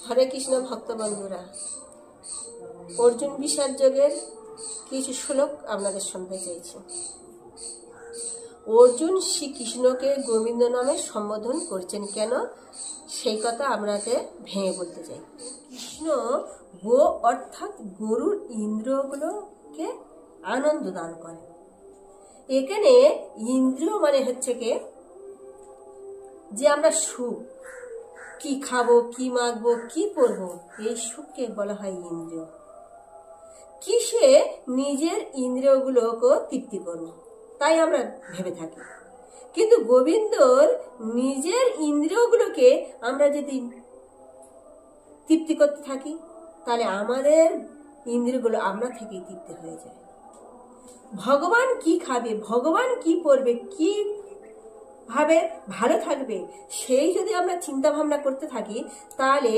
হরে কৃষ্ণ ভক্ত বন্ধুরা, অর্জুন বিষাদ যোগের কিছু শ্লোক আপনাদের শুনতে চাইছি। অর্জুন শ্রীকৃষ্ণকে গোবিন্দ নামে সম্বোধন করছেন কেন, সেই কথা আপনাকে ভেঙে বলতে চাই। কৃষ্ণ গো অর্থাৎ গরুর ইন্দ্রিয়গুলোকে আনন্দ দান করে। এখানে ইন্দ্রিয় মানে হচ্ছে যে আমরা সুখ, কি খাবো, কি মাখবো, কি পরবো, এই সুখকে বলা হয় ইন্দ্রিয়। কিসে নিজের ইন্দ্রিয়গুলোকে তৃপ্তি করবো তাই আমরা ভেবে থাকি, কিন্তু গোবিন্দর নিজের ইন্দ্রিয়গুলোকে আমরা যদি তৃপ্তি করতে থাকি তাহলে আমাদের ইন্দ্রিয়গুলো আমরা থেকেই তৃপ্তি হয়ে যায়। ভগবান কি খাবে, ভগবান কি পরবে, কি ভাবে ভালো থাকবে, সেই যদি আমরা চিন্তা ভাবনা করতে থাকি তাহলে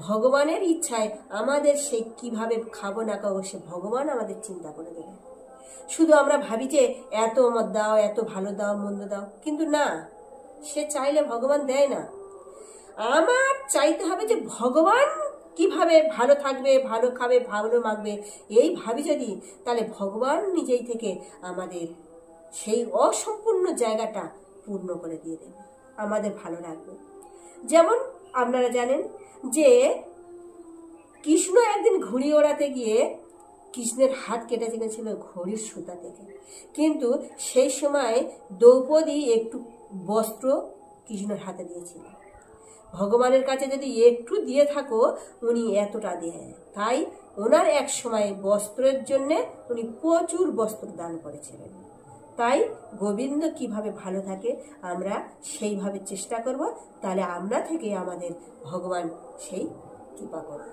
ভগবানের ইচ্ছায় আমাদের সেই কিভাবে খাবো না খাবো সে ভগবান আমাদের চিন্তা করে দেবে। শুধু আমরা ভাবি যে এত মত দাও, এত ভালো দাও, মন্দ দাও, কিন্তু না, সে চাইলে ভগবান দেয় না। আমার চাইতে হবে যে ভগবান কিভাবে ভালো থাকবে, ভালো খাবে, ভালো মাখবে, এই ভাবি যদি, তাহলে ভগবান নিজেই থেকে আমাদের সেই অসম্পূর্ণ জায়গাটা পূর্ণ করে দিয়ে দেবে, আমাদের ভালো লাগবে। যেমন আপনারা জানেন যে কৃষ্ণ একদিন ঘুড়ি ওড়াতে গিয়ে কৃষ্ণের হাত কেটে গেছিল ঘড়ির সুতা থেকে, কিন্তু সেই সময় দ্রৌপদী একটু বস্ত্র কৃষ্ণের হাতে দিয়েছিল। ভগবানের কাছে যদি একটু দিয়ে থাকো উনি এতটা দেয়, তাই ওনার এক সময় বস্ত্রের জন্য উনি প্রচুর বস্ত্র দান করেছিলেন। তাই গোবিন্দ কিভাবে ভালো থাকে আমরা সেইভাবে চেষ্টা করব, তাহলে আমরা থেকে আমাদের ভগবান সেই কৃপা করবে।